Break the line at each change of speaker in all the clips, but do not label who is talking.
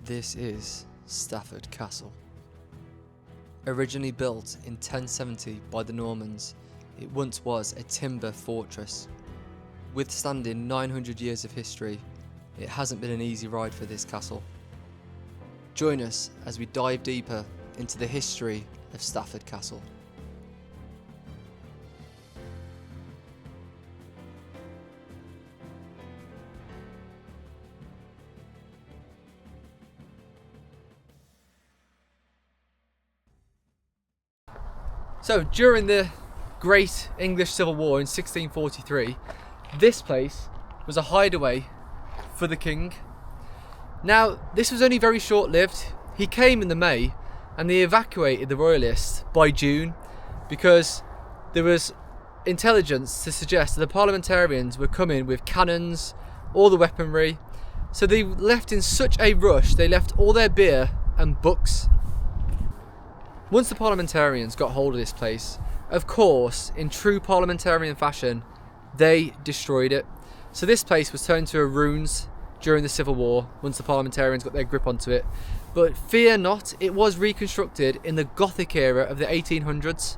This is Stafford Castle. Originally built in 1070 by the Normans, it once was a timber fortress. Withstanding 900 years of history, it hasn't been an easy ride for this castle. Join us as we dive deeper into the history of Stafford Castle. So during the Great English Civil War in 1643, this place was a hideaway for the king. Now, this was only very short-lived. He came in the May and they evacuated the royalists by June because there was intelligence to suggest that the parliamentarians were coming with cannons, all the weaponry. So they left in such a rush, they left all their beer and books. Once the parliamentarians got hold of this place, of course, in true parliamentarian fashion, they destroyed it. So this place was turned to ruins during the Civil War once the parliamentarians got their grip onto it. But fear not, it was reconstructed in the Gothic era of the 1800s.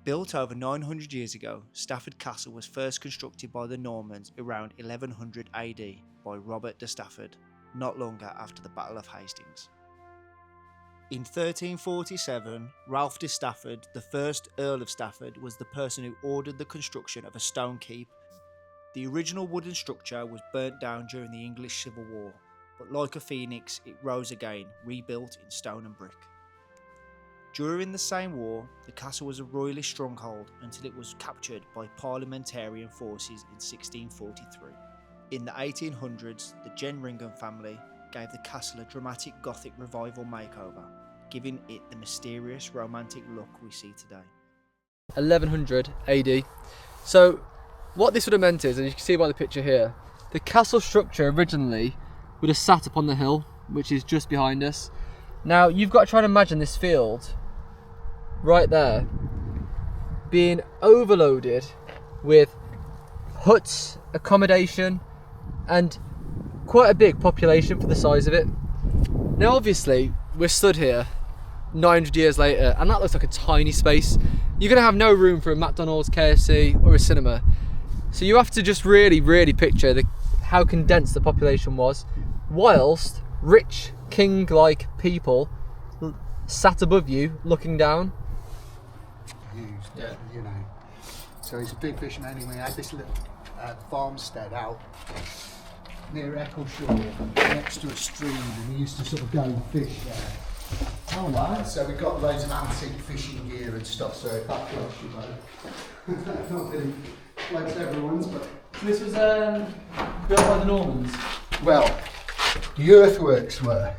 Built over 900 years ago, Stafford Castle was first constructed by the Normans around 1100 AD by Robert de Stafford, not longer after the Battle of Hastings. In 1347, Ralph de Stafford, the first Earl of Stafford, was the person who ordered the construction of a stone keep. The original wooden structure was burnt down during the English Civil War, but like a phoenix, it rose again, rebuilt in stone and brick. During the same war, the castle was a royalist stronghold until it was captured by parliamentarian forces in 1643. In the 1800s, the Jenringham family gave the castle a dramatic Gothic Revival makeover, giving it the mysterious, romantic look we see today.
1100 AD. So what this would have meant is, and you can see by the picture here, the castle structure originally would have sat upon the hill, which is just behind us. Now you've got to try and imagine this field right there being overloaded with huts, accommodation, and quite a big population for the size of it. Now obviously we're stood here 900 years later and that looks like a tiny space. You're going to have no room for a McDonald's, KFC or a cinema. So you have to just really picture how condensed the population was, whilst rich king-like people sat above you looking down.
Yeah. You know, so he's a big fisherman anyway. He had this little farmstead out near Eccleshall next to a stream, and he used to sort of go and fish there.
Oh wow.
So we've got loads of antique fishing gear and stuff, so if that floats your boat. Not really floats everyone's, but...
This was built by the Normans?
Well, the earthworks were.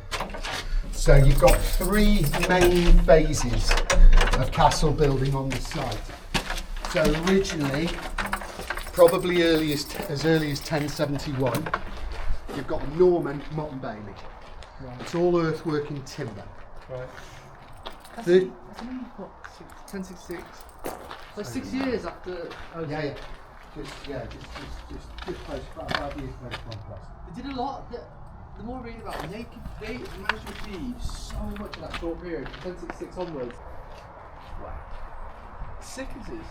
So you've got three main phases of castle building on the site. So originally, probably as early as 1071, you've got the Norman Motte and Bailey.
Right.
It's all earthwork in timber.
Right. That's
The-
1066. So 6 years after.
Yeah. Just close, about 5 years post-conquest.
They did a lot. The more I read about them, they managed to achieve so much in that short period, 1066 onwards. Wow. Sick as is.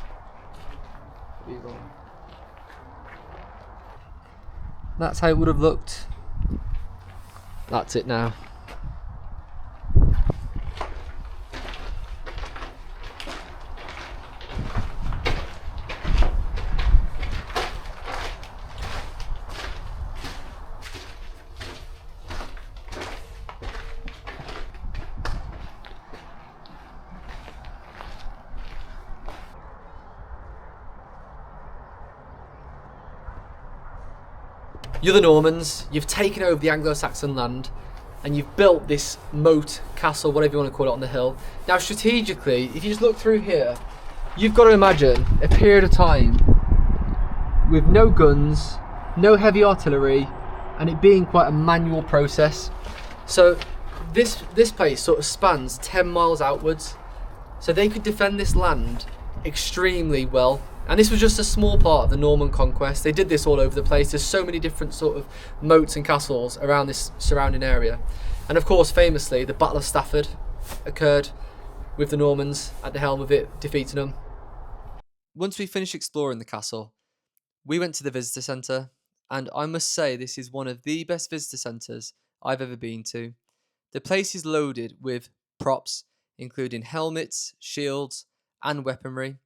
That's how it would have looked. That's it now. You're the Normans, you've taken over the Anglo-Saxon land and you've built this moat, castle, whatever you want to call it, on the hill. Now strategically, if you just look through here, you've got to imagine a period of time with no guns, no heavy artillery, and it being quite a manual process. So this place sort of spans 10 miles outwards, so they could defend this land extremely well And this was just a small part of the Norman conquest. They did this all over the place. There's so many different sort of moats and castles around this surrounding area. And of course, famously, the Battle of Stafford occurred with the Normans at the helm of it, defeating them. Once we finished exploring the castle, we went to the visitor centre, and I must say this is one of the best visitor centres I've ever been to. The place is loaded with props, including helmets, shields, and weaponry.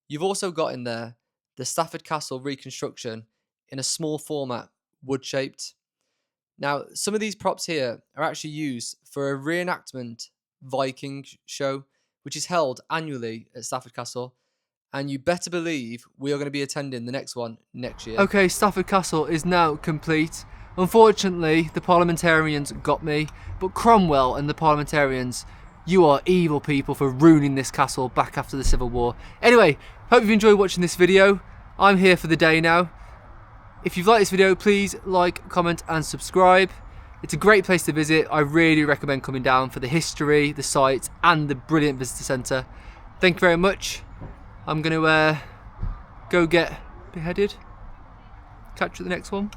You've also got in there the Stafford Castle reconstruction in a small format, wood-shaped. Now, some of these props here are actually used for a reenactment Viking show, which is held annually at Stafford Castle. And you better believe we are going to be attending the next one next year. Okay, Stafford Castle is now complete. Unfortunately, the parliamentarians got me, but Cromwell and the parliamentarians, you are evil people for ruining this castle back after the Civil War. Anyway, hope you've enjoyed watching this video. I'm here for the day now. If you've liked this video, please like, comment and subscribe. It's a great place to visit. I really recommend coming down for the history, the sights and the brilliant visitor centre. Thank you very much. I'm going to go get beheaded. Catch you at the next one.